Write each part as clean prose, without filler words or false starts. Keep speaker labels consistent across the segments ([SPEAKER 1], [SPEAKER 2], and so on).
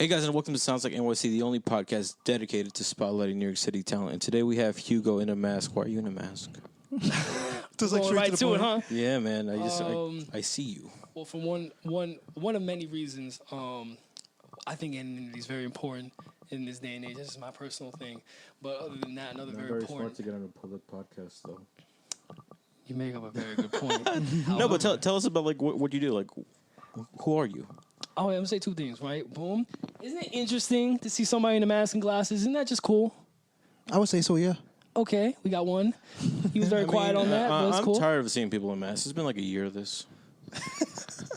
[SPEAKER 1] Hey guys, and welcome to Sounds Like NYC, the only podcast dedicated to spotlighting New York City talent. And today we have Hugo in a mask. Why are you in a mask?
[SPEAKER 2] Just like
[SPEAKER 3] Going right to it, huh?
[SPEAKER 1] Yeah, man. I see you.
[SPEAKER 3] Well, for one of many reasons, I think anonymity is very important in this day and age. This is my personal thing. But other than that, another very important.
[SPEAKER 1] Smart to get on a public podcast, though.
[SPEAKER 3] You make up a very good point.
[SPEAKER 1] No, but tell us about like what you do. Like, who are you?
[SPEAKER 3] Oh, I'm gonna say two things, right? Boom. Isn't it interesting to see somebody in a mask and glasses? Isn't that just cool?
[SPEAKER 2] I would say so, yeah.
[SPEAKER 3] Okay, we got one. He was very quiet on that, but it's
[SPEAKER 1] I'm
[SPEAKER 3] cool.
[SPEAKER 1] tired of seeing people in masks. It's been like a year of this.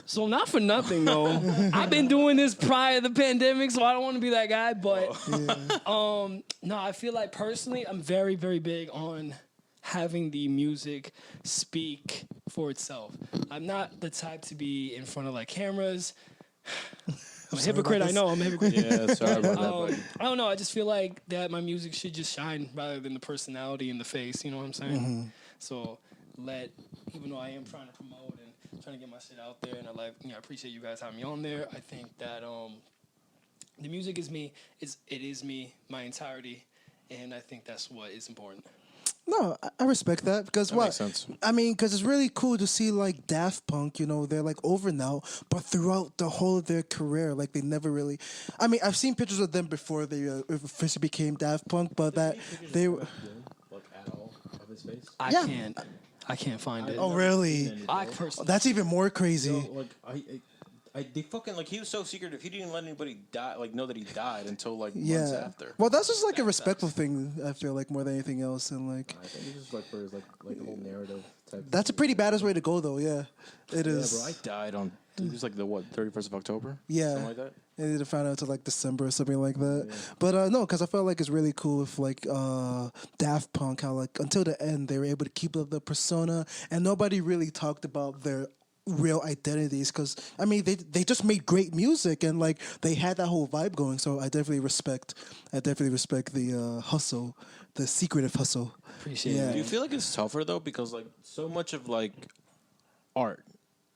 [SPEAKER 3] So not for nothing though. I've been doing this prior to the pandemic, so I don't want to be that guy. But no, I feel like personally, I'm very, very big on having the music speak for itself. I'm not the type to be in front of like cameras. I'm a hypocrite. I know I'm a hypocrite.
[SPEAKER 1] Yeah, sorry about that. Buddy.
[SPEAKER 3] I don't know. I just feel like that my music should just shine rather than the personality and the face. You know what I'm saying?
[SPEAKER 2] Mm-hmm.
[SPEAKER 3] So even though I am trying to promote and trying to get my shit out there, and I appreciate you guys having me on there. I think that the music is me. It is me, my entirety, and I think that's what is important.
[SPEAKER 2] No, I respect that because
[SPEAKER 1] That makes sense.
[SPEAKER 2] I mean, because it's really cool to see like Daft Punk, you know, they're like over now, but throughout the whole of their career, like they never really. I mean, I've seen pictures of them before they officially became Daft Punk, but that they were.
[SPEAKER 1] Like at all of his face.
[SPEAKER 3] I can't find it.
[SPEAKER 2] Oh, really?
[SPEAKER 3] I personally.
[SPEAKER 2] That's even more crazy.
[SPEAKER 1] Like they fucking like he was so secretive. He didn't let anybody die, like know that he died until like months after.
[SPEAKER 2] Well, that's just like a respectful thing. I feel like more than anything else, and like.
[SPEAKER 1] I think it's just like for his like the whole narrative type.
[SPEAKER 2] That's a pretty badass way to go, though. Yeah, it is.
[SPEAKER 1] Yeah, bro. I died on. It was like the 31st of October.
[SPEAKER 2] Yeah.
[SPEAKER 1] Something like that.
[SPEAKER 2] And they didn't find out until like December or something like that. Yeah. But no, because I felt like it's really cool if like Daft Punk, how like until the end they were able to keep up the persona, and nobody really talked about their real identities. Because I mean, they just made great music and like they had that whole vibe going. So I definitely respect the hustle, the secretive hustle.
[SPEAKER 3] Appreciate it.
[SPEAKER 1] Do you feel like it's tougher though, because like so much of like art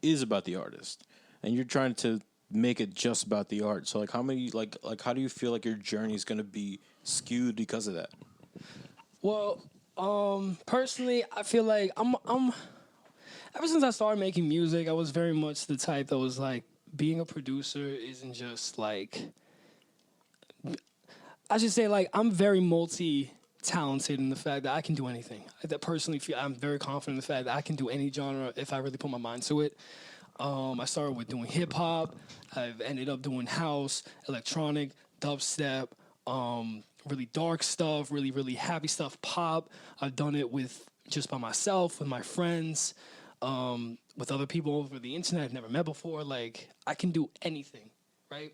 [SPEAKER 1] is about the artist, and you're trying to make it just about the art. So like how many like how do you feel like your journey is gonna be skewed because of that?
[SPEAKER 3] Well, personally, I feel like I'm ever since I started making music, I was very much the type that was like being a producer isn't just like I should say like I'm very multi-talented in the fact that I can do anything. That personally feel I'm very confident in the fact that I can do any genre if I really put my mind to it. I started with doing hip hop. I've ended up doing house, electronic, dubstep, really dark stuff, really, really happy stuff, pop. I've done it with just by myself, with my friends, with other people over the internet I've never met before. Like, I can do anything, right?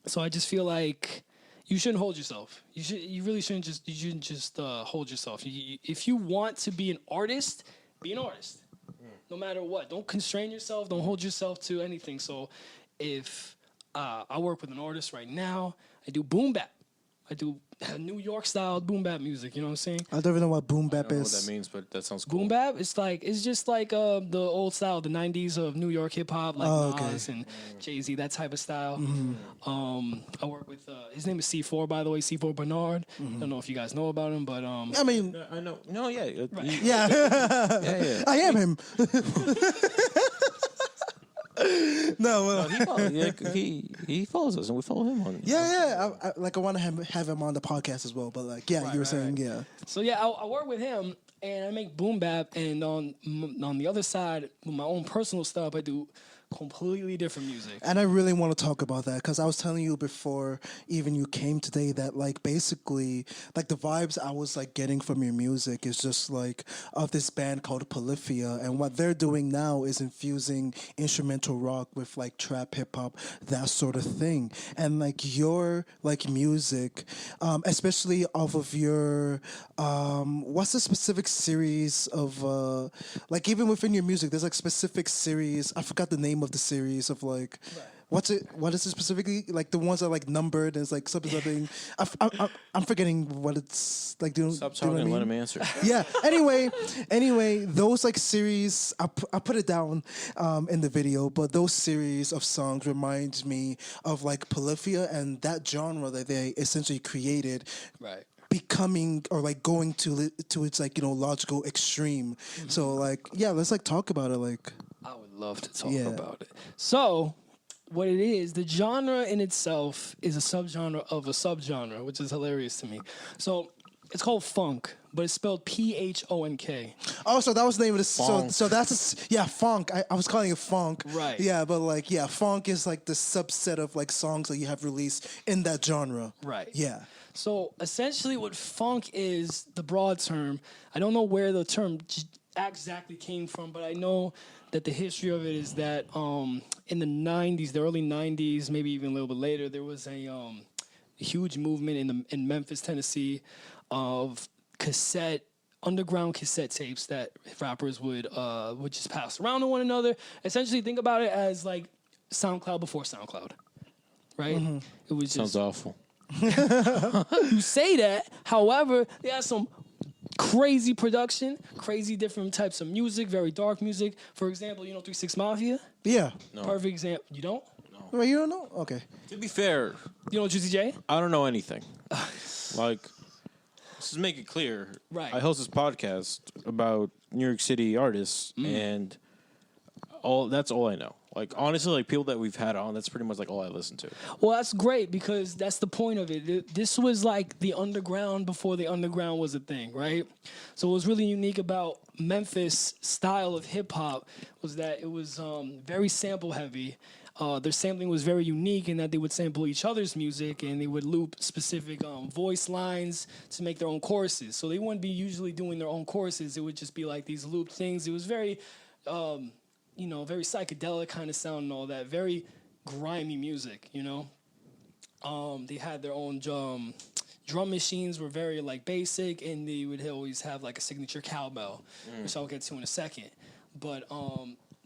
[SPEAKER 3] So I just feel like you shouldn't hold yourself. You really shouldn't just hold yourself. If you want to be an artist, be an artist. No matter what, don't constrain yourself. Don't hold yourself to anything. So, if I work with an artist right now, I do boom bap. I do New York style boom bap music. You know what I'm saying?
[SPEAKER 2] I don't even know what boom bap
[SPEAKER 1] I don't know
[SPEAKER 2] is.
[SPEAKER 1] what that means, but that sounds cool.
[SPEAKER 3] Boom bap. It's just like the old style, the '90s of New York hip hop, like Nas and Jay-Z, that type of style. Mm-hmm. I work with his name is C4, by the way, C4 Bernard. I don't know if you guys know about him, but
[SPEAKER 2] I mean,
[SPEAKER 1] I know. No, yeah,
[SPEAKER 3] Right.
[SPEAKER 2] yeah.
[SPEAKER 1] yeah.
[SPEAKER 2] I am him. No,
[SPEAKER 1] he follows us, and we follow him on.
[SPEAKER 2] yeah. I want to have him on the podcast as well. But like, yeah, you were saying, yeah.
[SPEAKER 3] So yeah, I work with him, and I make boom bap, and on the other side, with my own personal stuff, I do completely different music.
[SPEAKER 2] And I really want to talk about that because I was telling you before even you came today that like basically like the vibes I was like getting from your music is just like of this band called Polyphia, and what they're doing now is infusing instrumental rock with like trap, hip hop, that sort of thing. And like your like music, especially off of your what's the specific series of like even within your music there's like specific series, I forgot the name of the series of like What's it? What is it specifically? Like the ones that are like numbered and it's like something. I'm forgetting what it's like.
[SPEAKER 1] Stop
[SPEAKER 2] do you know
[SPEAKER 1] talking
[SPEAKER 2] what I
[SPEAKER 1] and let
[SPEAKER 2] mean?
[SPEAKER 1] him answer.
[SPEAKER 2] Yeah. Anyway, those like series, I put it down in the video, but those series of songs remind me of like Polyphia and that genre that they essentially created.
[SPEAKER 3] Right.
[SPEAKER 2] Becoming or like going to its like logical extreme. So like yeah, let's like talk about it. Like
[SPEAKER 3] I would love to talk
[SPEAKER 2] Yeah.
[SPEAKER 3] about it. So, what it is, the genre in itself is a subgenre of a subgenre, which is hilarious to me. So, it's called funk, but it's spelled Phonk.
[SPEAKER 2] oh, so that was the name of the
[SPEAKER 1] Phonk.
[SPEAKER 2] so that's funk. I was calling it funk.
[SPEAKER 3] Right.
[SPEAKER 2] Yeah, but like yeah, funk is like the subset of like songs that you have released in that genre.
[SPEAKER 3] Right.
[SPEAKER 2] Yeah.
[SPEAKER 3] So essentially, what funk is, the broad term. I don't know where the term exactly came from, but I know that the history of it is that in the '90s, the early '90s, maybe even a little bit later, there was a huge movement in Memphis, Tennessee, of underground cassette tapes that rappers would just pass around to one another. Essentially, think about it as like SoundCloud before SoundCloud, right? It was
[SPEAKER 1] Sounds
[SPEAKER 3] just
[SPEAKER 1] awful.
[SPEAKER 3] you say that. However, they have some crazy production, crazy different types of music, very dark music. For example, 3 6 Mafia?
[SPEAKER 2] Yeah.
[SPEAKER 3] Perfect example. You don't?
[SPEAKER 2] Well, you don't know? Okay.
[SPEAKER 1] To be fair,
[SPEAKER 3] You know Juicy J?
[SPEAKER 1] I don't know anything. Like, let's just make it clear.
[SPEAKER 3] Right.
[SPEAKER 1] I host this podcast about New York City artists, and that's all I know. Like, honestly, like people that we've had on, that's pretty much like all I listen to.
[SPEAKER 3] Well, that's great because that's the point of it. This was like the underground before the underground was a thing, right? So what was really unique about Memphis style of hip hop was that it was very sample heavy. Their sampling was very unique in that they would sample each other's music and they would loop specific voice lines to make their own choruses. So they wouldn't be usually doing their own choruses. It would just be like these looped things. It was very, very psychedelic kind of sound and all that. Very grimy music, They had their own drum machines were very like basic, and they would always have like a signature cowbell, which I'll get to in a second. But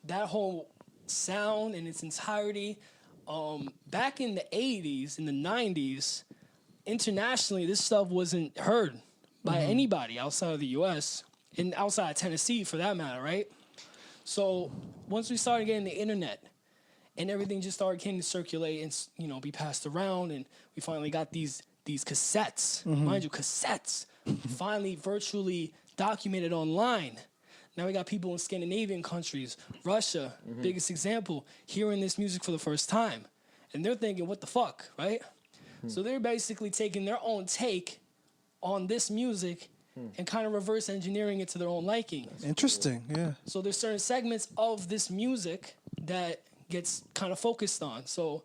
[SPEAKER 3] that whole sound in its entirety, back in the 80s, in the 90s, internationally, this stuff wasn't heard by anybody outside of the U.S. and outside of Tennessee, for that matter, right? So once we started getting the internet and everything just started getting to circulate and be passed around, and we finally got these cassettes, mind you, cassettes, finally virtually documented online. Now we got people in Scandinavian countries, Russia, biggest example, hearing this music for the first time. And they're thinking, what the fuck, right? So they're basically taking their own take on this music and kind of reverse engineering it to their own liking.
[SPEAKER 2] Interesting. Yeah.
[SPEAKER 3] So there's certain segments of this music that gets kind of focused on. So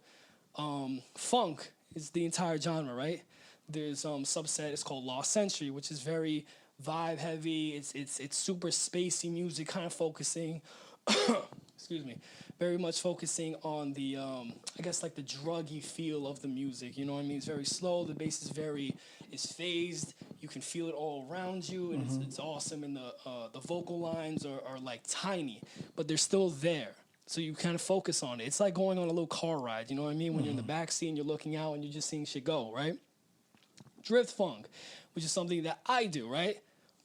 [SPEAKER 3] funk is the entire genre, right? There's subset, it's called Lost Century, which is very vibe heavy. It's super spacey music, kind of focusing excuse me, very much focusing on the I guess like the druggy feel of the music. You know what I mean? It's very slow. The bass is phased. You can feel it all around you, and it's awesome. And the vocal lines are like tiny, but they're still there. So you kind of focus on it. It's like going on a little car ride. You know what I mean? When you're in the back seat and you're looking out and you're just seeing shit go, right? Drift funk, which is something that I do, right?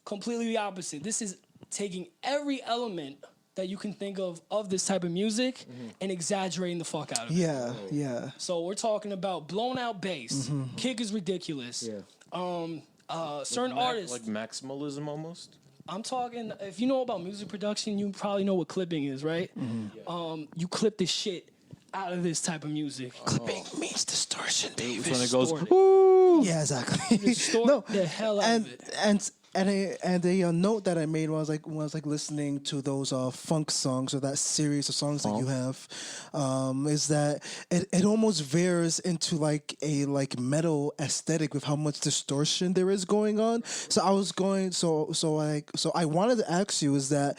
[SPEAKER 3] Completely the opposite. This is taking every element that you can think of this type of music and exaggerating the fuck out of it.
[SPEAKER 2] Yeah. Yeah.
[SPEAKER 3] So we're talking about blown out bass. Kick is ridiculous.
[SPEAKER 1] Yeah.
[SPEAKER 3] Certain artists.
[SPEAKER 1] Like maximalism almost?
[SPEAKER 3] I'm talking, if you know about music production, you probably know what clipping is, right? You clip the shit out of this type of music.
[SPEAKER 2] Clipping means distortion, David.
[SPEAKER 1] When it goes,
[SPEAKER 3] Distort it.
[SPEAKER 1] woo!
[SPEAKER 2] Yeah, exactly.
[SPEAKER 3] Distort the hell out of it.
[SPEAKER 2] And a note that I made when I was listening to those funk songs or that series of songs that you have, is that it almost veers into like a metal aesthetic with how much distortion there is going on. So I was going so I wanted to ask you, is that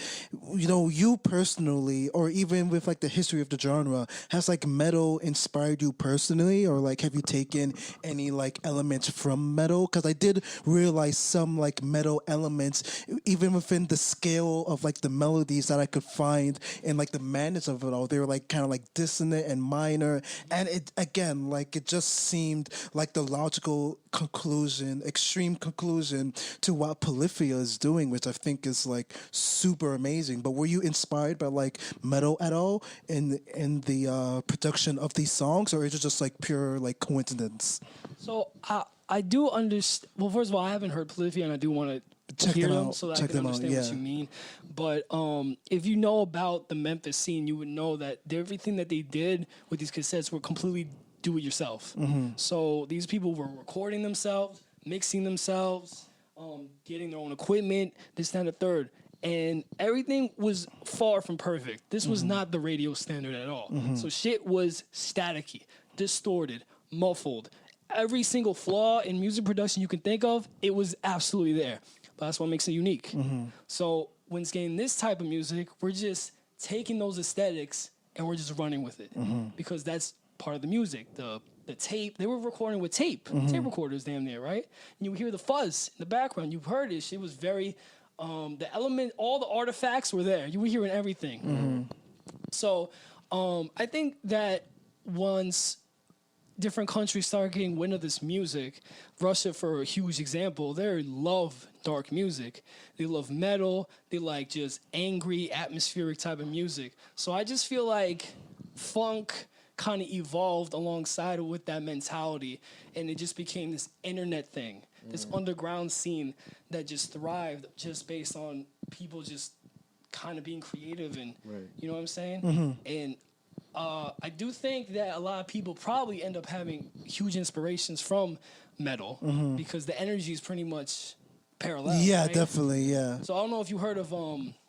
[SPEAKER 2] you personally, or even with like the history of the genre, has like metal inspired you personally, or like have you taken any like elements from metal? Because I did realize some like metal metal elements, even within the scale of like the melodies that I could find and like the madness of it all. They were like kind of like dissonant and minor, and it again like it just seemed like the logical conclusion, extreme conclusion to what Polyphia is doing, which I think is like super amazing. But were you inspired by like metal at all in the production of these songs, or is it just like pure like coincidence?
[SPEAKER 3] So I do understand. Well, first of all, I haven't heard Polyphia, and I do want to
[SPEAKER 2] Check
[SPEAKER 3] hear
[SPEAKER 2] them
[SPEAKER 3] them
[SPEAKER 2] out.
[SPEAKER 3] so that
[SPEAKER 2] Check
[SPEAKER 3] I can
[SPEAKER 2] them out,
[SPEAKER 3] understand what
[SPEAKER 2] yeah.
[SPEAKER 3] you mean. But if you know about the Memphis scene, you would know that everything that they did with these cassettes were completely do it yourself. So these people were recording themselves, mixing themselves, getting their own equipment, this, that, and the third. And everything was far from perfect. This was not the radio standard at all. So shit was staticky, distorted, muffled. Every single flaw in music production you can think of, it was absolutely there. But that's what makes it unique. So when it's getting this type of music, we're just taking those aesthetics and we're just running with it. Because that's part of the music. The tape, they were recording with tape recorders damn near, right? And you hear the fuzz in the background. You've heard it. It was very, the element, all the artifacts were there. You were hearing everything. So I think that once different countries start getting wind of this music, Russia, for a huge example, they love dark music. They love metal. They like just angry, atmospheric type of music. So I just feel like funk kind of evolved alongside with that mentality, and it just became this internet thing, this underground scene that just thrived just based on people just kind of being creative and, you know what I'm saying? And I do think that a lot of people probably end up having huge inspirations from metal because the energy is pretty much parallel.
[SPEAKER 2] Yeah,
[SPEAKER 3] right?
[SPEAKER 2] definitely. Yeah.
[SPEAKER 3] So I don't know if you heard of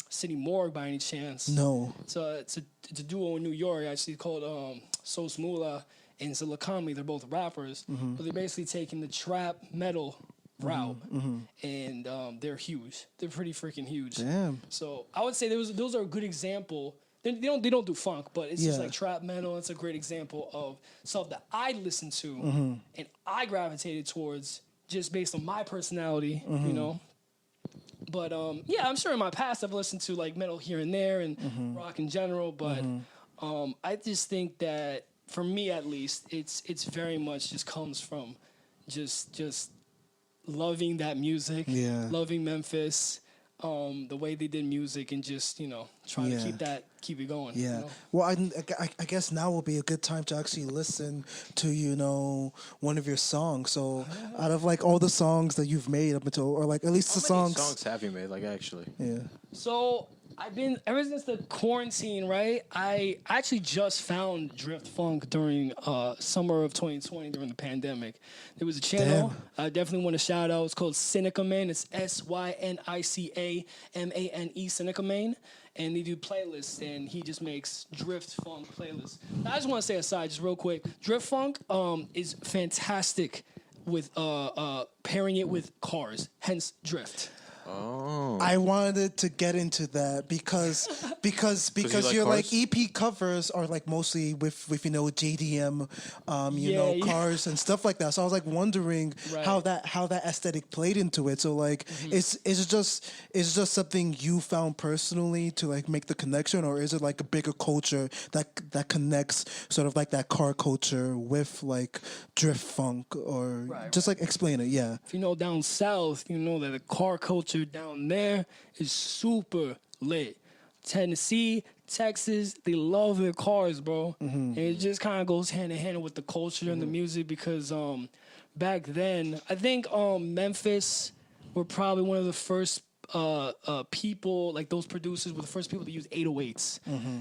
[SPEAKER 3] City Morgue by any chance.
[SPEAKER 2] No.
[SPEAKER 3] It's a duo in New York actually called Sos Mula and Zilakami. They're both rappers, but they're basically taking the trap metal route, and they're huge. They're pretty freaking huge.
[SPEAKER 2] Damn.
[SPEAKER 3] So I would say those are a good example. They don't do funk, but it's just
[SPEAKER 2] Yeah.
[SPEAKER 3] like trap metal. It's a great example of stuff that I listened to and I gravitated towards just based on my personality, you know. But yeah, I'm sure in my past I've listened to like metal here and there and rock in general. But I just think that for me at least, it's very much just comes from just loving that music,
[SPEAKER 2] Yeah.
[SPEAKER 3] loving Memphis, the way they did music, and just trying
[SPEAKER 2] Yeah.
[SPEAKER 3] to keep it going.
[SPEAKER 2] Yeah.
[SPEAKER 3] You know?
[SPEAKER 2] Well, I guess now will be a good time to actually listen to one of your songs. So out of like all the songs that you've made up until, or like at least the
[SPEAKER 1] How many
[SPEAKER 2] songs.
[SPEAKER 1] songs have you made? Like actually,
[SPEAKER 2] Yeah.
[SPEAKER 3] So I've been ever since the quarantine, right? I actually just found Drift Funk during summer of 2020 during the pandemic. There was a channel I definitely want to shout out. It's called Synicamane. It's SYNICAMANE, Synicamane, and they do playlists. And he just makes Drift Funk playlists. Now, I just want to say aside, just real quick, Drift Funk is fantastic with pairing it with cars. Hence Drift.
[SPEAKER 1] oh,
[SPEAKER 2] I wanted to get into that because
[SPEAKER 1] like
[SPEAKER 2] your like
[SPEAKER 1] cars?
[SPEAKER 2] EP covers are like mostly with JDM,
[SPEAKER 3] Yeah.
[SPEAKER 2] cars and stuff like that. So I was like wondering
[SPEAKER 3] Right.
[SPEAKER 2] how that aesthetic played into it. So like, is it just something you found personally to like make the connection, or is it like a bigger culture that connects sort of like that car culture with like drift funk, or just like explain it? Yeah.
[SPEAKER 3] If you know down south, you know that the car culture down there is super lit. Tennessee, Texas, they love their cars, bro. And it just kind of goes hand in hand with the culture and the music because back then, I think Memphis were probably one of the first people, like those producers were the first people to use 808s.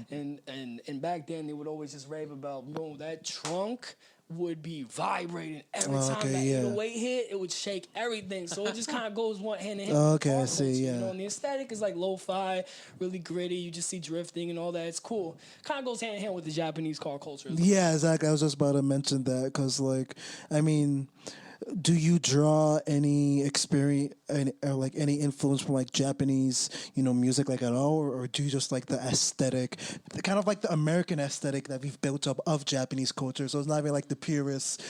[SPEAKER 3] And back then they would always just rave about, that trunk would be vibrating every time
[SPEAKER 2] okay,
[SPEAKER 3] that
[SPEAKER 2] yeah.
[SPEAKER 3] 808 hit, it would shake everything. So it just kind of goes one hand in hand.
[SPEAKER 2] Oh,
[SPEAKER 3] with
[SPEAKER 2] okay, I
[SPEAKER 3] car
[SPEAKER 2] see,
[SPEAKER 3] culture,
[SPEAKER 2] yeah.
[SPEAKER 3] And the aesthetic is like lo-fi, really gritty. You just see drifting and all that. It's cool. Kind of goes hand in hand with the Japanese car culture.
[SPEAKER 2] Yeah, exactly. I was just about to mention that because, like, I mean, do you draw any experience, or like any influence from like Japanese, music like at all, or do you just like the aesthetic, kind of like the American aesthetic that we've built up of Japanese culture? So it's not even like the purest,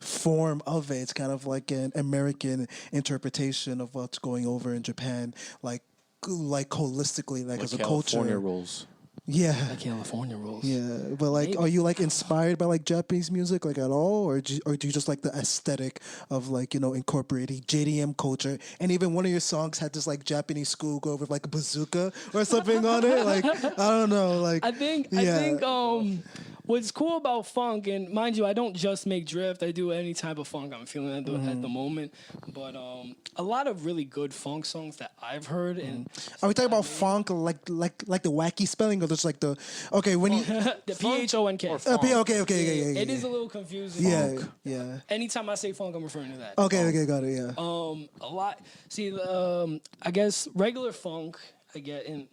[SPEAKER 2] form of it. It's kind of like an American interpretation of what's going over in Japan, like holistically, like as a
[SPEAKER 1] California
[SPEAKER 2] culture.
[SPEAKER 1] rolls.
[SPEAKER 2] Yeah.
[SPEAKER 3] Like California rules.
[SPEAKER 2] Yeah, but like,
[SPEAKER 3] Maybe.
[SPEAKER 2] are you like inspired by like Japanese music like at all, or do you just like the aesthetic of like incorporating JDM culture? And even one of your songs had this like Japanese schoolgirl with like a bazooka or something on it. Like I don't know, like
[SPEAKER 3] I think what's cool about funk, and mind you, I don't just make drift. I do any type of funk I'm feeling at the moment. But a lot of really good funk songs that I've heard, and
[SPEAKER 2] Are we talking about funk like the wacky spelling, or just like the when you
[SPEAKER 3] the PHONK.
[SPEAKER 2] okay,
[SPEAKER 3] It is a little confusing.
[SPEAKER 2] yeah.
[SPEAKER 3] Anytime I say funk, I'm referring to that.
[SPEAKER 2] Okay, got it. Yeah.
[SPEAKER 3] A lot. See, I guess regular funk, I get in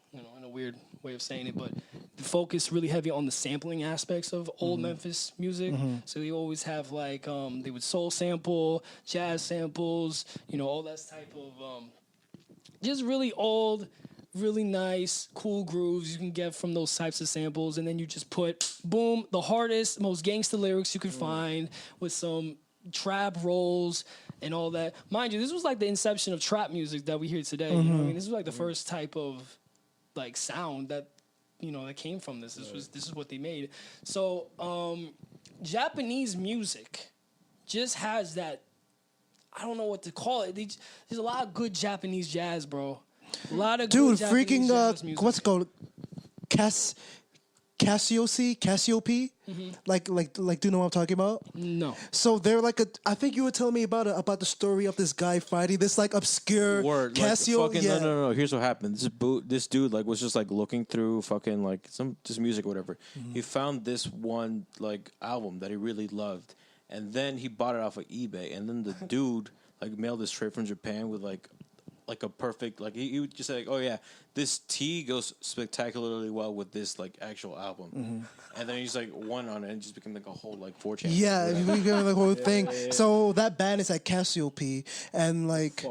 [SPEAKER 3] a weird way of saying it, but the focus really heavy on the sampling aspects of old Memphis music. So they always have like they would soul sample, jazz samples, all that type of just really old, really nice, cool grooves you can get from those types of samples, and then you just put boom the hardest, most gangsta lyrics you can find with some trap rolls and all that. Mind you, this was like the inception of trap music that we hear today. You know what I mean? This was like the first type of like sound that that came from this. This is what they made. So Japanese music just has that. I don't know what to call it. There's a lot of good Japanese jazz, bro. A lot of
[SPEAKER 2] Dude,
[SPEAKER 3] good Japanese
[SPEAKER 2] freaking
[SPEAKER 3] jazz music.
[SPEAKER 2] what's it called? Cassiope? Like, do you know what I'm talking about?
[SPEAKER 3] No.
[SPEAKER 2] So they're like I think you were telling me about the story of this guy fighting this like obscure
[SPEAKER 1] Word,
[SPEAKER 2] Casio.
[SPEAKER 1] like, fucking, no. Here's what happened. This dude like was just like looking through fucking like some just music or whatever. He found this one like album that he really loved, and then he bought it off of eBay. And then the dude like mailed it straight from Japan with like a perfect he would just say like, oh yeah, this tea goes spectacularly well with this like actual album, and then he's like one on it and it just became like a whole like 4chan.
[SPEAKER 2] Yeah, we became the whole thing. So that band is at Cassiope, and like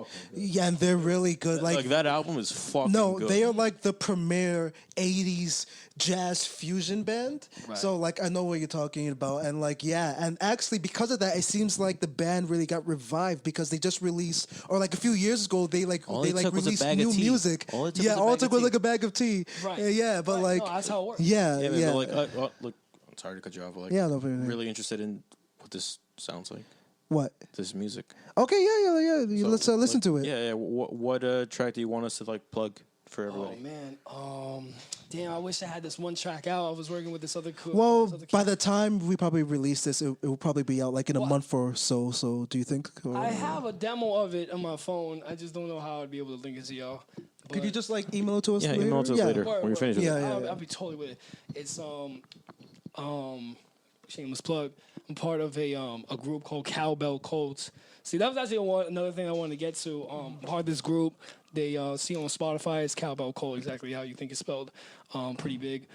[SPEAKER 2] and they're really good. Like
[SPEAKER 1] that album is fucking good.
[SPEAKER 2] they are like the premier '80s jazz fusion band.
[SPEAKER 3] Right.
[SPEAKER 2] So like I know what you're talking about, and like and actually because of that, it seems like the band really got revived because they just released, or like a few years ago they released new music.
[SPEAKER 1] All it took
[SPEAKER 2] was like a bag of tea.
[SPEAKER 3] Right.
[SPEAKER 2] Yeah, but
[SPEAKER 3] Right.
[SPEAKER 2] like
[SPEAKER 3] No, that's how it works.
[SPEAKER 2] yeah.
[SPEAKER 1] But like look, I'm sorry to cut you off. But like,
[SPEAKER 2] Yeah, no,
[SPEAKER 1] really interested in what this sounds like.
[SPEAKER 2] What?
[SPEAKER 1] This music.
[SPEAKER 2] Okay, yeah.
[SPEAKER 1] So,
[SPEAKER 2] Let's listen to it.
[SPEAKER 1] Yeah. What track do you want us to like plug for everybody?
[SPEAKER 3] Oh man, damn! I wish I had this one track out. I was working with this other.
[SPEAKER 2] Well, by the time we probably release this, it will probably be out like in a month or so. So, do you think?
[SPEAKER 3] I have a demo of it on my phone. I just don't know how I'd be able to link it to y'all.
[SPEAKER 2] Could you just like email it to us?
[SPEAKER 1] Yeah,
[SPEAKER 2] later?
[SPEAKER 1] email it to us later.
[SPEAKER 3] Word,
[SPEAKER 1] when you're finished with
[SPEAKER 2] Yeah,
[SPEAKER 1] it.
[SPEAKER 2] yeah.
[SPEAKER 3] I'll be totally with it. It's shameless plug. I'm part of a group called Cowbell Colts. See, that was actually another thing I wanted to get to. Part of this group, they see on Spotify, it's Cowbell Colt, exactly how you think it's spelled. Pretty big.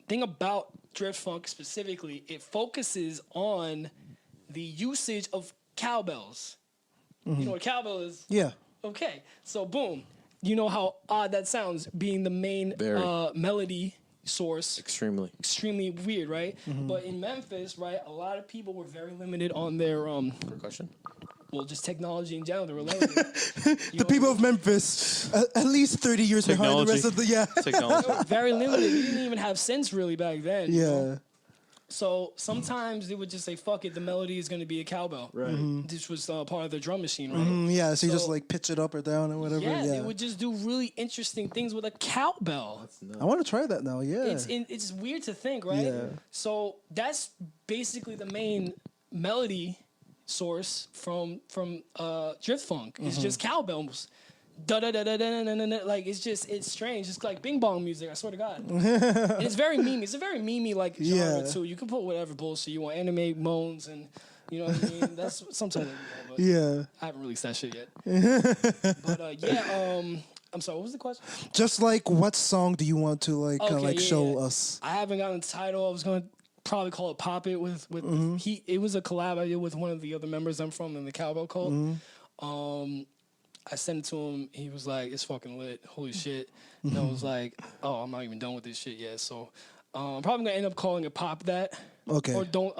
[SPEAKER 3] Thing about drift funk specifically, it focuses on the usage of cowbells. You know what a cowbell is?
[SPEAKER 2] Yeah.
[SPEAKER 3] Okay, so boom. You know how odd that sounds, being the main melody source. Extremely weird, right? But in Memphis, right, a lot of people were very limited on their
[SPEAKER 1] Percussion.
[SPEAKER 3] well, just technology in general. They were limited.
[SPEAKER 2] The people of Memphis, at least 30 years behind the rest of the
[SPEAKER 1] Technology.
[SPEAKER 3] Very limited. We didn't even have synths really back then. you know?
[SPEAKER 2] Yeah.
[SPEAKER 3] So sometimes they would just say, "Fuck it, the melody is going to be a cowbell."
[SPEAKER 1] Right.
[SPEAKER 3] This was part of the drum machine, right?
[SPEAKER 2] Yeah, so you just like pitch it up or down or whatever.
[SPEAKER 3] Yeah,
[SPEAKER 2] Yeah.
[SPEAKER 3] they would just do really interesting things with a cowbell.
[SPEAKER 2] I want to try that now. Yeah.
[SPEAKER 3] It's weird to think, right?
[SPEAKER 2] Yeah.
[SPEAKER 3] So that's basically the main melody source from drift funk. It's just cowbells. Da da da da da da da. Like it's strange. It's like bing bong music. I swear to God. And it's very memey. It's a very memey like genre
[SPEAKER 2] Yeah.
[SPEAKER 3] too. You can put whatever bullshit you want, anime moans and you know what I mean. That's sometimes. But
[SPEAKER 2] Yeah.
[SPEAKER 3] I haven't released that shit yet. But I'm sorry. What was the question?
[SPEAKER 2] Just like, what song do you want to like
[SPEAKER 3] Okay,
[SPEAKER 2] like
[SPEAKER 3] yeah,
[SPEAKER 2] show
[SPEAKER 3] yeah.
[SPEAKER 2] us?
[SPEAKER 3] I haven't gotten the title. I was going to probably call it Pop It with it was a collab I did with one of the other members I'm from in the Cowbell Cult. I sent it to him. He was like, "It's fucking lit. Holy shit!" And I was like, "Oh, I'm not even done with this shit yet." So I'm probably gonna end up calling it Pop That.
[SPEAKER 2] Okay.
[SPEAKER 3] Or don't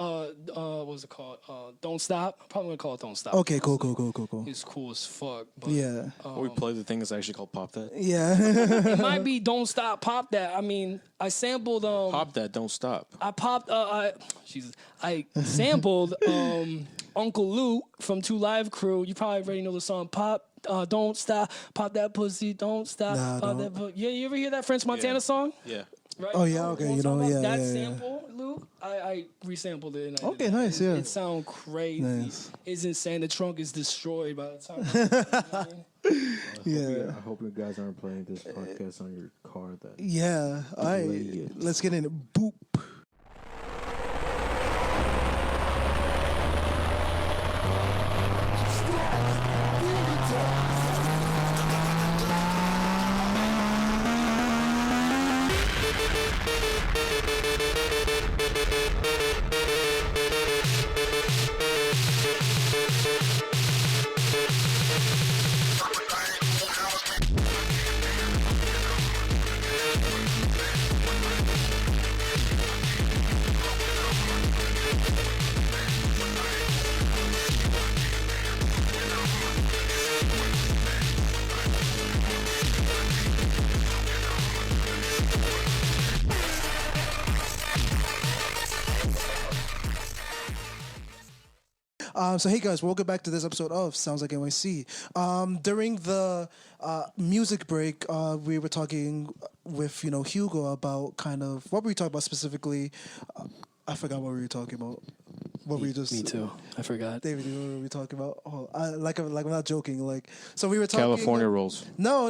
[SPEAKER 3] what's it called? Don't Stop. I'm probably gonna call it Don't Stop.
[SPEAKER 2] Okay, cool.
[SPEAKER 3] It's cool as fuck. But,
[SPEAKER 2] Yeah.
[SPEAKER 1] Or we play the thing that's actually called Pop That.
[SPEAKER 2] Yeah.
[SPEAKER 3] it might be Don't Stop, Pop That. I mean, I sampled
[SPEAKER 1] Pop That, don't stop.
[SPEAKER 3] I sampled Uncle Lou from Two Live Crew. You probably already know the song Pop. Don't stop, pop that pussy, don't stop.
[SPEAKER 2] Nah,
[SPEAKER 3] Pop
[SPEAKER 2] don't.
[SPEAKER 3] That yeah, you ever hear that French Montana song?
[SPEAKER 1] Yeah.
[SPEAKER 3] Right?
[SPEAKER 2] Oh, yeah, okay, you know, yeah,
[SPEAKER 3] that
[SPEAKER 2] yeah, yeah.
[SPEAKER 3] sample, Lou, I resampled it. And I
[SPEAKER 2] Okay,
[SPEAKER 3] did that.
[SPEAKER 2] nice, yeah.
[SPEAKER 3] It sounds crazy.
[SPEAKER 2] Nice.
[SPEAKER 3] It's insane. The trunk is destroyed by the time.
[SPEAKER 2] Yeah.
[SPEAKER 1] I hope you guys aren't playing this podcast on your car. Then.
[SPEAKER 2] Yeah. All right.
[SPEAKER 1] Play it.
[SPEAKER 2] Let's get in it. Boop. So hey guys, welcome back to this episode of Sounds Like NYC. During the music break, we were talking with Hugo about kind of what were we talking about specifically. I forgot what we were talking about. What we just
[SPEAKER 3] Me too. I forgot.
[SPEAKER 2] David, what were we talking about? Oh, I'm not joking. Like, so we were talking
[SPEAKER 1] California rolls.
[SPEAKER 2] No.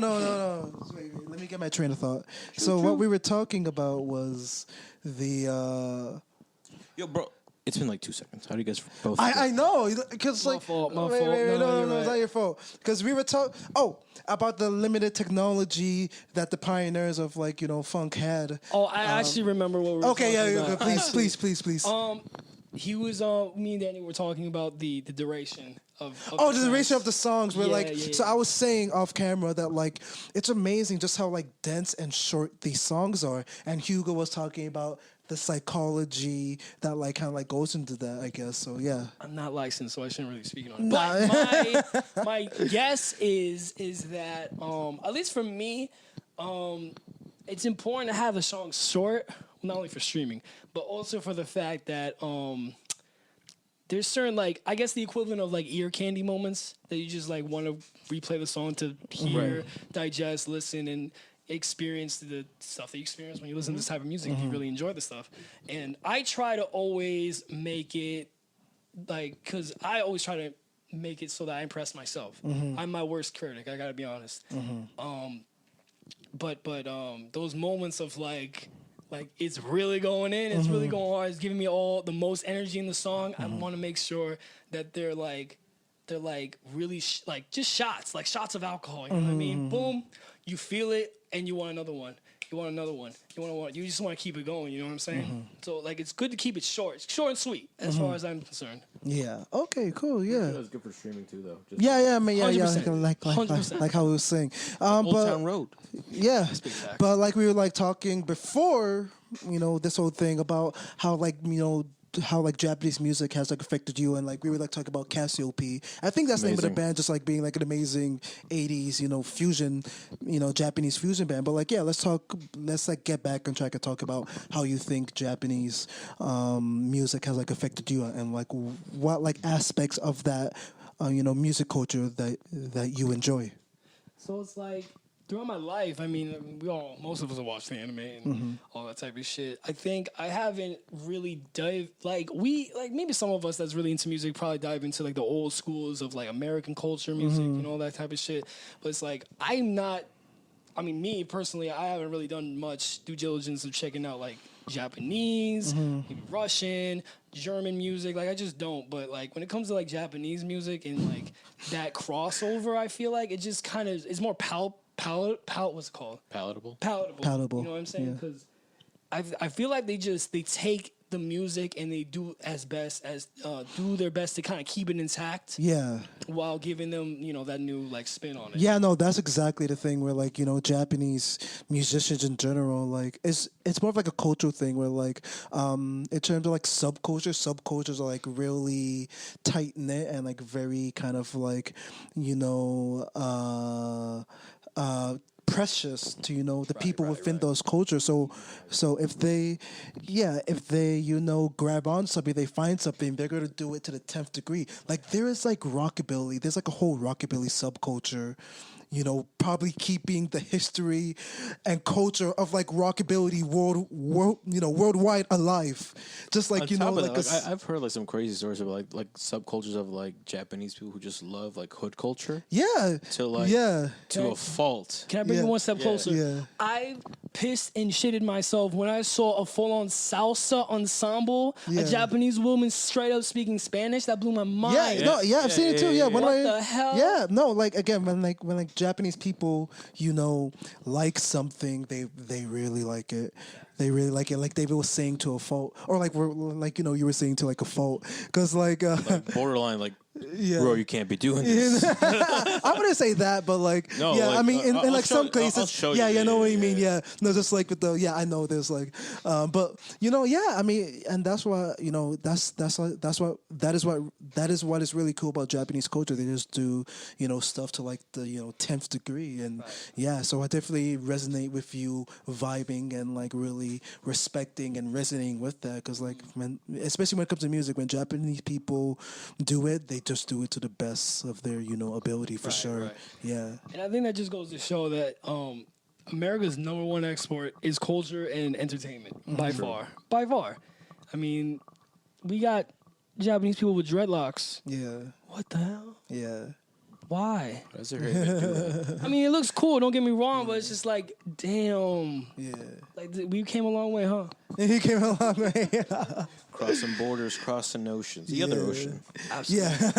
[SPEAKER 2] Wait, let me get my train of thought. What we were talking about was the.
[SPEAKER 1] Yo, bro. It's been like 2 seconds. How do you guys both?
[SPEAKER 2] I know, because like
[SPEAKER 3] fault, my
[SPEAKER 2] wait,
[SPEAKER 3] fault.
[SPEAKER 2] wait,
[SPEAKER 3] No,
[SPEAKER 2] no,
[SPEAKER 3] you're
[SPEAKER 2] it's
[SPEAKER 3] right.
[SPEAKER 2] not your fault. Because we were talking about the limited technology that the pioneers of funk had.
[SPEAKER 3] Oh, I actually remember what we were
[SPEAKER 2] Okay,
[SPEAKER 3] talking
[SPEAKER 2] yeah,
[SPEAKER 3] about.
[SPEAKER 2] please.
[SPEAKER 3] He was me and Danny were talking about the duration of
[SPEAKER 2] Oh, the
[SPEAKER 3] tracks.
[SPEAKER 2] duration of the songs were
[SPEAKER 3] Yeah.
[SPEAKER 2] So I was saying off camera that like it's amazing just how like dense and short these songs are, and Hugo was talking about the psychology that like kind of like goes into that, I guess. So yeah.
[SPEAKER 3] I'm not licensed, so I shouldn't really speak on it. But my guess is that at least for me, it's important to have the song short, not only for streaming, but also for the fact that there's certain like I guess the equivalent of like ear candy moments that you just like want to replay the song to hear, digest, listen, and experience the stuff that you experience when you listen to this type of music if you really enjoy the stuff. And I try to always make it like, because I always try to make it so that I impress myself. I'm my worst critic, I gotta be honest. But those moments of like it's really going in, it's really going hard, it's giving me all the most energy in the song. I want to make sure that they're really like just shots of alcohol. You know what I mean? Boom, you feel it, and you want another one. You want another one. You just want to keep it going. You know what I'm saying? So like, it's good to keep it short and sweet, as far as I'm concerned.
[SPEAKER 2] Yeah. Okay. Cool. Yeah.
[SPEAKER 1] That's good for streaming too, though. Just
[SPEAKER 2] Yeah. I mean, yeah.
[SPEAKER 3] 100%.
[SPEAKER 2] Like how we were saying.
[SPEAKER 1] Old
[SPEAKER 2] But
[SPEAKER 1] Town Road.
[SPEAKER 2] yeah.
[SPEAKER 3] big facts.
[SPEAKER 2] But like we were like talking before, this whole thing about how like how like Japanese music has like affected you, and like we were like talking about Cassiope. I think that's the name of the
[SPEAKER 1] Amazing.
[SPEAKER 2] band, just like being like an amazing 80s fusion, Japanese fusion band. But like let's like get back on track and talk about how you think Japanese music has like affected you, and like what like aspects of that music culture that you enjoy.
[SPEAKER 3] So it's like throughout my life, I mean, most of us have watched the anime and all that type of shit. I think I haven't really maybe some of us that's really into music probably dive into like the old schools of like American culture music and all that type of shit. But it's like me personally, I haven't really done much due diligence of checking out like Japanese, maybe Russian, German music. Like I just don't. But like when it comes to like Japanese music and like that crossover, I feel like it just kind of is more what's it called?
[SPEAKER 1] Palatable.
[SPEAKER 2] Palatable,
[SPEAKER 3] You know what I'm saying?
[SPEAKER 2] yeah.
[SPEAKER 3] Because I feel like they take the music and they do do their best to kind of keep it intact
[SPEAKER 2] Yeah.
[SPEAKER 3] while giving them, that new like spin on it.
[SPEAKER 2] Yeah, no, that's exactly the thing where like, Japanese musicians in general, like it's more of like a cultural thing where like in terms of like subcultures are like really tight knit and like very kind of like, precious to the people within those cultures. So if they grab on something, they find something, they're gonna do it to the 10th degree. Like there is like rockabilly, there's like a whole rockabilly subculture, probably keeping the history and culture of like rockabilly worldwide alive. Just like
[SPEAKER 1] On top of that, I've heard like some crazy stories of like subcultures of like Japanese people who just love like hood culture
[SPEAKER 2] yeah,
[SPEAKER 1] to like
[SPEAKER 2] yeah,
[SPEAKER 1] to a fault.
[SPEAKER 3] Can I bring you one step closer?
[SPEAKER 2] Yeah.
[SPEAKER 3] I pissed and shitted myself when I saw a full-on salsa ensemble,
[SPEAKER 2] Yeah.
[SPEAKER 3] a Japanese woman straight up speaking Spanish. That blew my mind.
[SPEAKER 2] I've seen it too. Yeah,
[SPEAKER 3] What the hell?
[SPEAKER 2] Yeah, no, like again, when Japanese people, like something, they really like it. They really like it. Like David was saying to a fault, or like we're like you were saying to like a fault, because like
[SPEAKER 1] Borderline like.
[SPEAKER 2] Yeah.
[SPEAKER 1] Bro, you can't be doing this.
[SPEAKER 2] I wouldn't say that, but like,
[SPEAKER 1] No,
[SPEAKER 2] yeah,
[SPEAKER 1] like,
[SPEAKER 2] I mean, in
[SPEAKER 1] I'll
[SPEAKER 2] like
[SPEAKER 1] show-
[SPEAKER 2] some
[SPEAKER 1] I'll
[SPEAKER 2] cases,
[SPEAKER 1] show
[SPEAKER 2] yeah,
[SPEAKER 1] you.
[SPEAKER 2] you know what I
[SPEAKER 1] Yeah,
[SPEAKER 2] mean,
[SPEAKER 1] yeah.
[SPEAKER 2] yeah. No, just like with the, I know there's like, but yeah, I mean, and that's why, that is what is really cool about Japanese culture. They just do, stuff to like the 10th degree, and yeah, so I definitely resonate with you vibing and like really respecting and resonating with that, because like especially when it comes to music, when Japanese people do it, they just do it to the best of their ability for sure.
[SPEAKER 3] right.
[SPEAKER 2] Yeah.
[SPEAKER 3] And I think that just goes to show that America's number one export is culture and entertainment by far. By far. I mean, we got Japanese people with dreadlocks.
[SPEAKER 2] Yeah.
[SPEAKER 3] What the hell?
[SPEAKER 2] Yeah.
[SPEAKER 3] Why?
[SPEAKER 1] Why does her hair even do that?
[SPEAKER 3] I mean, it looks cool. Don't get me wrong, but it's just like, damn.
[SPEAKER 2] Yeah.
[SPEAKER 3] Like we came a long way, huh?
[SPEAKER 2] He came a long way.
[SPEAKER 1] Crossing borders, crossing oceans. The other ocean.
[SPEAKER 3] Absolutely.
[SPEAKER 2] Yeah.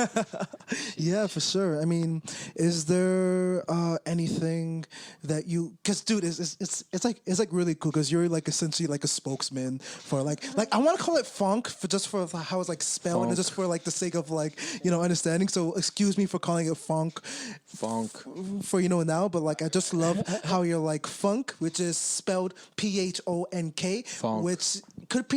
[SPEAKER 2] Yeah, for sure. I mean, is there anything that you? Because, dude, it's like really cool because you're like essentially like a spokesman for like I want to call it funk for how it's like spelled and just for like the sake of like understanding. So excuse me for calling it funk for now, but like I just love how you're like funk, which is spelled PHONK,
[SPEAKER 1] Funk.
[SPEAKER 2] which could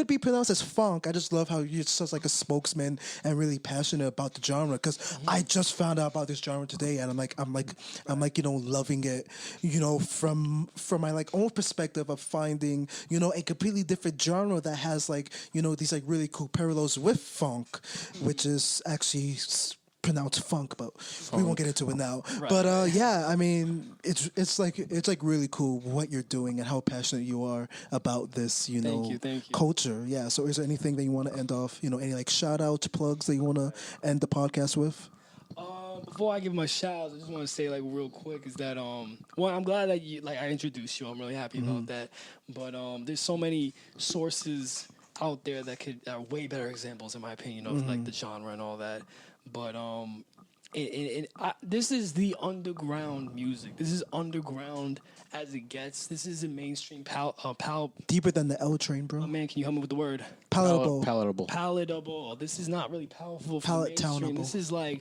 [SPEAKER 2] be pronounced as funk. I just love how you're just like a spokesman and really passionate about the genre, because I just found out about this genre today, and I'm like loving it, from my like own perspective of finding a completely different genre that has like these like really cool parallels with funk, which is actually pronounced funk, but we won't get into it now.
[SPEAKER 3] Right.
[SPEAKER 2] But yeah, I mean, it's like really cool what you're doing and how passionate you are about this,
[SPEAKER 3] Thank you.
[SPEAKER 2] culture. Yeah. So is there anything that you want to end off? Any like shout outs, plugs that you want to end the podcast with?
[SPEAKER 3] Before I give my shout outs, I just want to say like real quick is that one, I'm glad that I introduced you. I'm really happy about that. But there's so many sources out there that are way better examples in my opinion of like the genre and all that. But this is the underground music. This is underground as it gets. This isn't mainstream
[SPEAKER 2] Deeper than the L train, bro.
[SPEAKER 3] Oh man, can you help me with the word?
[SPEAKER 2] Palatable.
[SPEAKER 3] Palatable. This is not really powerful for
[SPEAKER 2] Palate-townable.
[SPEAKER 3] mainstream. This is like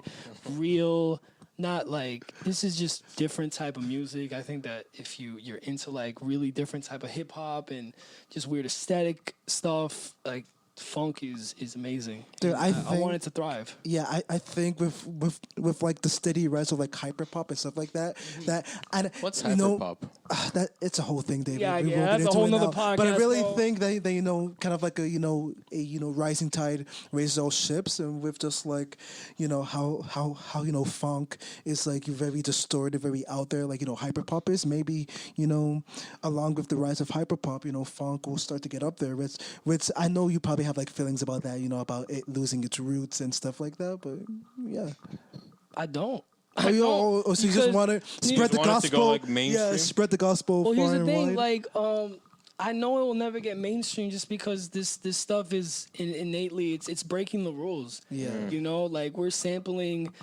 [SPEAKER 3] real, not like, this is just different type of music. I think that if you're into like really different type of hip hop and just weird aesthetic stuff, like funk is amazing.
[SPEAKER 2] Dude,
[SPEAKER 3] I
[SPEAKER 2] think,
[SPEAKER 3] want it to thrive.
[SPEAKER 2] Yeah, I think with like the steady rise of like hyperpop and stuff like that,
[SPEAKER 1] What's hyperpop?
[SPEAKER 2] That it's a whole thing, David.
[SPEAKER 3] Yeah,
[SPEAKER 2] we
[SPEAKER 3] yeah,
[SPEAKER 2] won't
[SPEAKER 3] that's
[SPEAKER 2] get
[SPEAKER 3] a whole
[SPEAKER 2] into it
[SPEAKER 3] nother
[SPEAKER 2] now. But I
[SPEAKER 3] podcast,
[SPEAKER 2] really
[SPEAKER 3] bro.
[SPEAKER 2] think they kind of like a rising tide raises all ships, and with just like how funk is like very distorted, very out there, like hyperpop is maybe along with the rise of hyperpop, funk will start to get up there. Which I know you probably have like feelings about that, about it losing its roots and stuff like that. But yeah,
[SPEAKER 3] I don't.
[SPEAKER 2] so you just want to spread the
[SPEAKER 1] want it to
[SPEAKER 2] gospel,
[SPEAKER 1] go, like, mainstream?
[SPEAKER 2] yeah, spread the gospel.
[SPEAKER 3] Well, here's
[SPEAKER 2] far
[SPEAKER 3] the
[SPEAKER 2] and
[SPEAKER 3] thing,
[SPEAKER 2] wide.
[SPEAKER 3] like, I know it will never get mainstream just because this stuff is innately it's breaking the rules.
[SPEAKER 2] Yeah.
[SPEAKER 3] Like we're sampling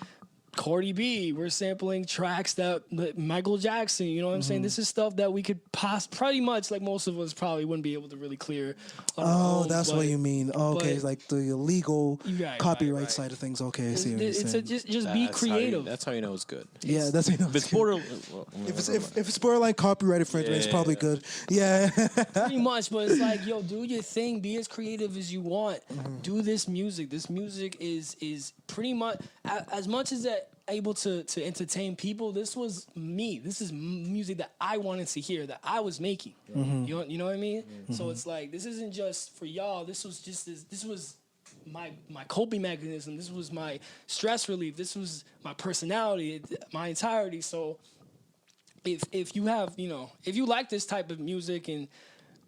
[SPEAKER 3] Cardi B. We're sampling tracks that Michael Jackson. You know what I'm saying? This is stuff that we could pretty much, like most of us probably wouldn't be able to really clear. On our
[SPEAKER 2] Oh,
[SPEAKER 3] own,
[SPEAKER 2] that's what you mean. Okay, it's like the illegal
[SPEAKER 3] Right,
[SPEAKER 2] copyright
[SPEAKER 3] right.
[SPEAKER 2] side of things. Okay, I see what you're saying.
[SPEAKER 3] Just be creative.
[SPEAKER 1] That's how you know it's good.
[SPEAKER 2] Yeah, that's you know.
[SPEAKER 1] If it's border,
[SPEAKER 2] If it's borderline copyright infringement, it's probably good. Yeah.
[SPEAKER 3] Pretty much, but it's like, yo, do your thing, be as creative as you want. Do this music. This music is pretty much as much as that able to entertain people. This was me. This is music that I wanted to hear, that I was making. You know what I mean? So it's like, this isn't just for y'all. This was my coping mechanism. This was my stress relief. This was my personality, my entirety. So if you have, if you like this type of music and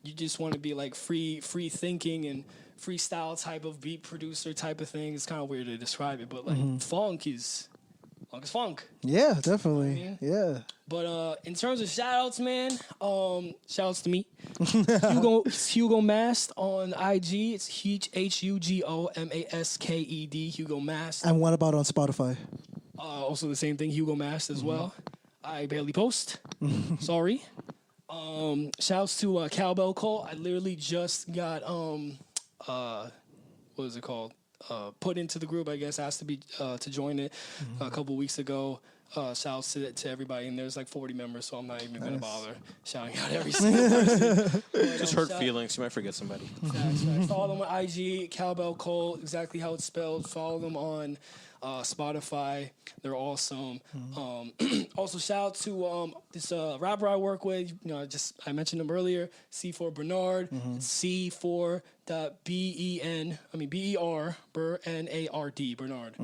[SPEAKER 3] you just want to be like free thinking and freestyle type of beat producer type of thing, it's kind of weird to describe it, but like funk is funk.
[SPEAKER 2] Yeah, definitely.
[SPEAKER 3] I mean?
[SPEAKER 2] Yeah.
[SPEAKER 3] But in terms of shout-outs, man, shout-outs to me. Hugo Masked on IG. It's HUGOMASKED, Hugo Masked.
[SPEAKER 2] And what about on Spotify?
[SPEAKER 3] Also the same thing, Hugo Masked as well. I barely post. Sorry. Shouts to Cowbell Cole. I literally just got what is it called? Put into the group, I guess, asked to be to join it a couple weeks ago. Shouts to everybody, and there's like 40 members, so I'm not even gonna bother shouting out every single person. But,
[SPEAKER 1] just hurt feelings. You might forget somebody.
[SPEAKER 3] Facts. Follow them on IG, Cowbell Cole, exactly how it's spelled. Follow them on Spotify. They're awesome. Also, shout out to this rapper I work with. I mentioned him earlier. C4 Bernard. C4 BER BERNARD Bernard.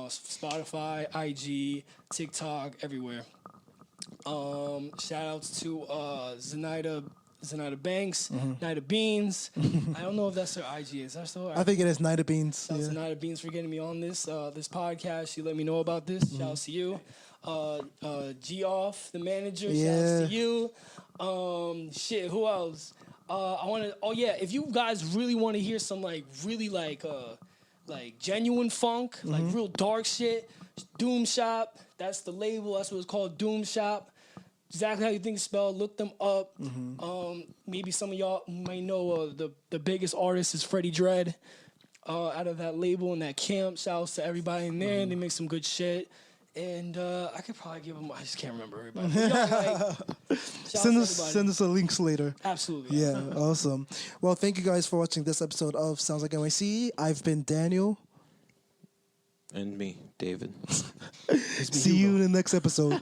[SPEAKER 3] Spotify, IG, TikTok, everywhere. Shout outs to Zenaida Banks, Nida Beans. I don't know if that's her IG. Is that still her?
[SPEAKER 2] I think it is Nida Beans.
[SPEAKER 3] Shout out to Nida Beans for getting me on this podcast. She let me know about this. Shout out to you. G Off, the manager. Shout out to you. Who else? If you guys really want to hear some like genuine funk, like real dark shit, Doom Shop. That's the label. That's what it's called, Doom Shop. Exactly how you think it's spelled. Look them up. Maybe some of y'all might know the biggest artist is Freddie Dredd. Out of that label and that camp. Shouts to everybody in there. They make some good shit. And I could probably give them. I just can't remember everybody.
[SPEAKER 2] Send us the links later.
[SPEAKER 3] Absolutely.
[SPEAKER 2] Yeah, awesome. Well, thank you guys for watching this episode of Sounds Like NYC. I've been Daniel.
[SPEAKER 1] And me, David.
[SPEAKER 2] See you in the next episode.